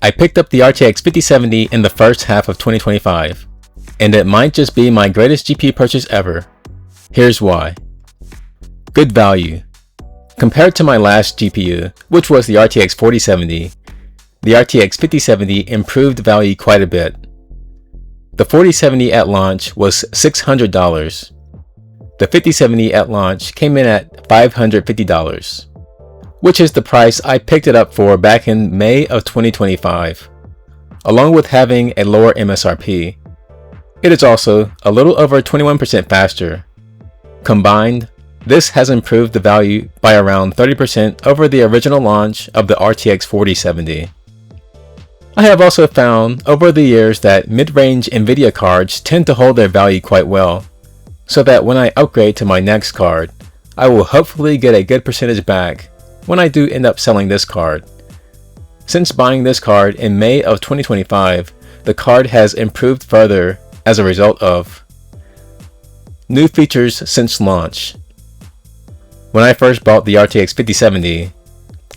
I picked up the RTX 5070 in the first half of 2025, and it might just be my greatest GPU purchase ever. Here's why. Good value. Compared to my last GPU, which was the RTX 4070, the RTX 5070 improved value quite a bit. The 4070 at launch was $600. The 5070 at launch came in at $550, which is the price I picked it up for back in May of 2025, along with having a lower MSRP. It is also a little over 21% faster. Combined, this has improved the value by around 30% over the original launch of the RTX 4070. I have also found over the years that mid-range NVIDIA cards tend to hold their value quite well, so that when I upgrade to my next card, I will hopefully get a good percentage back when I do end up selling this card. Since buying this card in May of 2025, the card has improved further as a result of new features since launch. When I first bought the RTX 5070,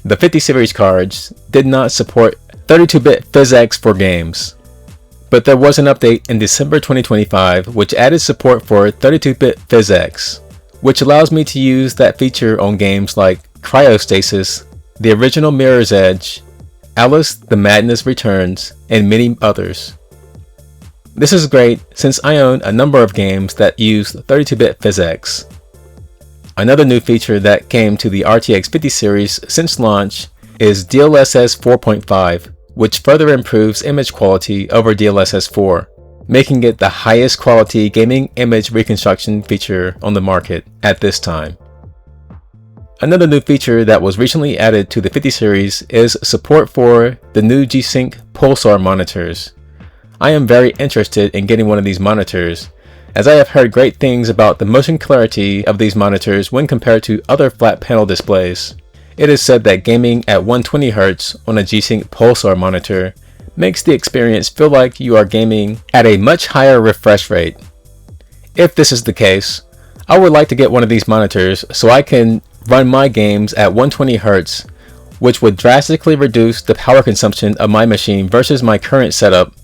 the 50 series cards did not support 32-bit PhysX for games, but there was an update in December 2025 which added support for 32-bit PhysX, which allows me to use that feature on games like Cryostasis, The Original Mirror's Edge, Alice the Madness Returns, and many others. This is great since I own a number of games that use 32-bit PhysX. Another new feature that came to the RTX 50 series since launch is DLSS 4.5, which further improves image quality over DLSS 4, making it the highest quality gaming image reconstruction feature on the market at this time. Another new feature that was recently added to the 50 series is support for the new G-Sync Pulsar monitors. I am very interested in getting one of these monitors, as I have heard great things about the motion clarity of these monitors when compared to other flat panel displays. It is said that gaming at 120Hz on a G-Sync Pulsar monitor makes the experience feel like you are gaming at a much higher refresh rate. If this is the case, I would like to get one of these monitors so I can run my games at 120Hz, which would drastically reduce the power consumption of my machine versus my current setup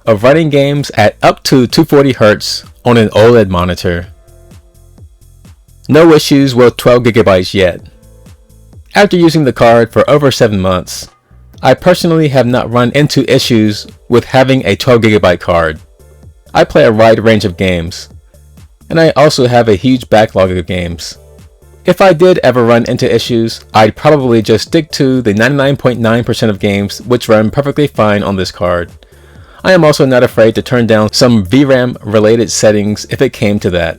of running games at up to 240Hz on an OLED monitor. No issues with 12GB yet. After using the card for over 7 months, I personally have not run into issues with having a 12GB card. I play a wide range of games, and I also have a huge backlog of games. If I did ever run into issues, I'd probably just stick to the 99.9% of games which run perfectly fine on this card. I am also not afraid to turn down some VRAM related settings if it came to that.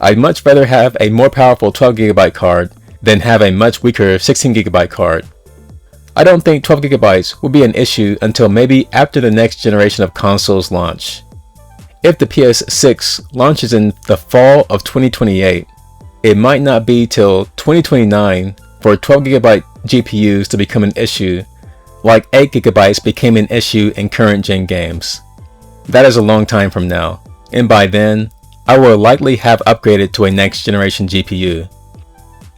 I'd much rather have a more powerful 12GB card than have a much weaker 16GB card. I don't think 12GB will be an issue until maybe after the next generation of consoles launch. If the PS6 launches in the fall of 2028, it might not be till 2029 for 12GB GPUs to become an issue, like 8GB became an issue in current gen games. That is a long time from now, and by then, I will likely have upgraded to a next generation GPU,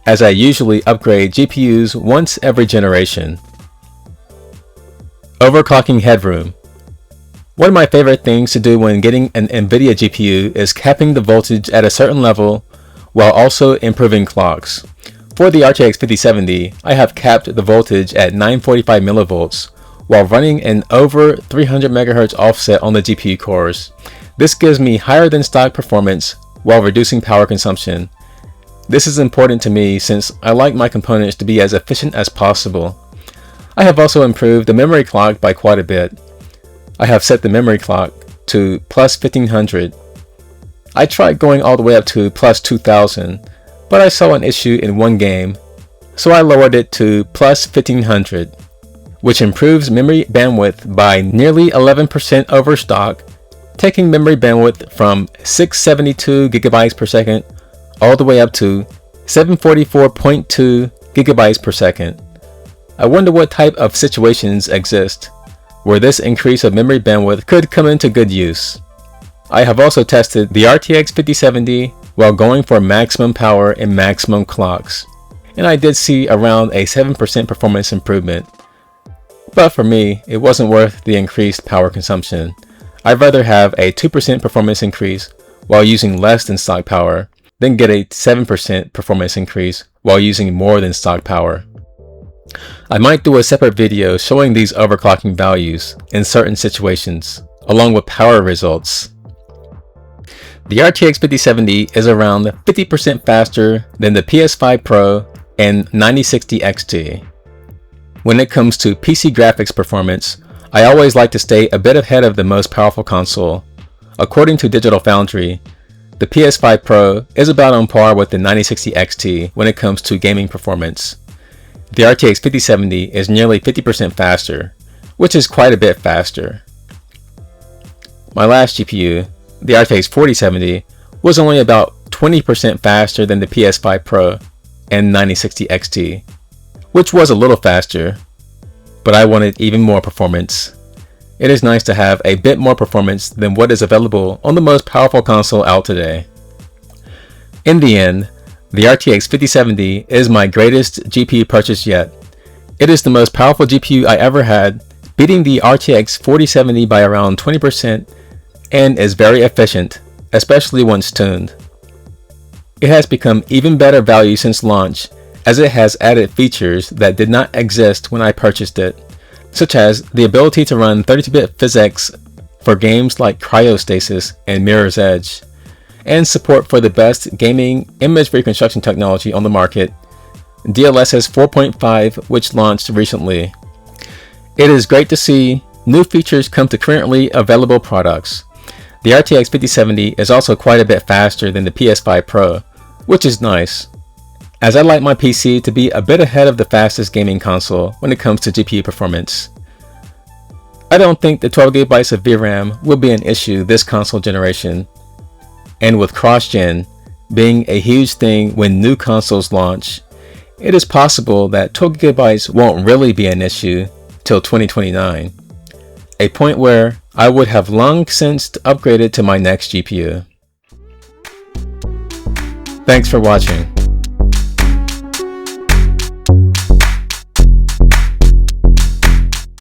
as I usually upgrade GPUs once every generation. Overclocking Headroom. One of my favorite things to do when getting an NVIDIA GPU is capping the voltage at a certain level while also improving clocks. For the RTX 5070, I have capped the voltage at 945 millivolts while running an over 300 MHz offset on the GPU cores. This gives me higher than stock performance while reducing power consumption. This is important to me since I like my components to be as efficient as possible. I have also improved the memory clock by quite a bit. I have set the memory clock to plus 1500. I tried going all the way up to plus 2000, but I saw an issue in one game, so I lowered it to plus 1500, which improves memory bandwidth by nearly 11% over stock, taking memory bandwidth from 672 GB per second all the way up to 744.2 GB per second. I wonder what type of situations exist where this increase of memory bandwidth could come into good use. I have also tested the RTX 5070 while going for maximum power and maximum clocks, and I did see around a 7% performance improvement. But for me, it wasn't worth the increased power consumption. I'd rather have a 2% performance increase while using less than stock power than get a 7% performance increase while using more than stock power. I might do a separate video showing these overclocking values in certain situations, along with power results. The RTX 5070 is around 50% faster than the PS5 Pro and 9060 XT. When it comes to PC graphics performance, I always like to stay a bit ahead of the most powerful console. According to Digital Foundry, the PS5 Pro is about on par with the 9060 XT when it comes to gaming performance. The RTX 5070 is nearly 50% faster, which is quite a bit faster. My last GPU, the RTX 4070, was only about 20% faster than the PS5 Pro and 9060 XT, which was a little faster, but I wanted even more performance. It is nice to have a bit more performance than what is available on the most powerful console out today. In the end, the RTX 5070 is my greatest GPU purchase yet. It is the most powerful GPU I ever had, beating the RTX 4070 by around 20%, and is very efficient, especially once tuned. It has become even better value since launch, as it has added features that did not exist when I purchased it, such as the ability to run 32-bit PhysX for games like Cryostasis and Mirror's Edge, and support for the best gaming image reconstruction technology on the market, DLSS 4.5, which launched recently. It is great to see new features come to currently available products. The RTX 5070 is also quite a bit faster than the PS5 Pro, which is nice, as I like my PC to be a bit ahead of the fastest gaming console when it comes to GPU performance. I don't think the 12GB of VRAM will be an issue this console generation, and with cross-gen being a huge thing when new consoles launch, it is possible that 12GB won't really be an issue till 2029, a point where I would have long since upgraded to my next GPU. Thanks for watching.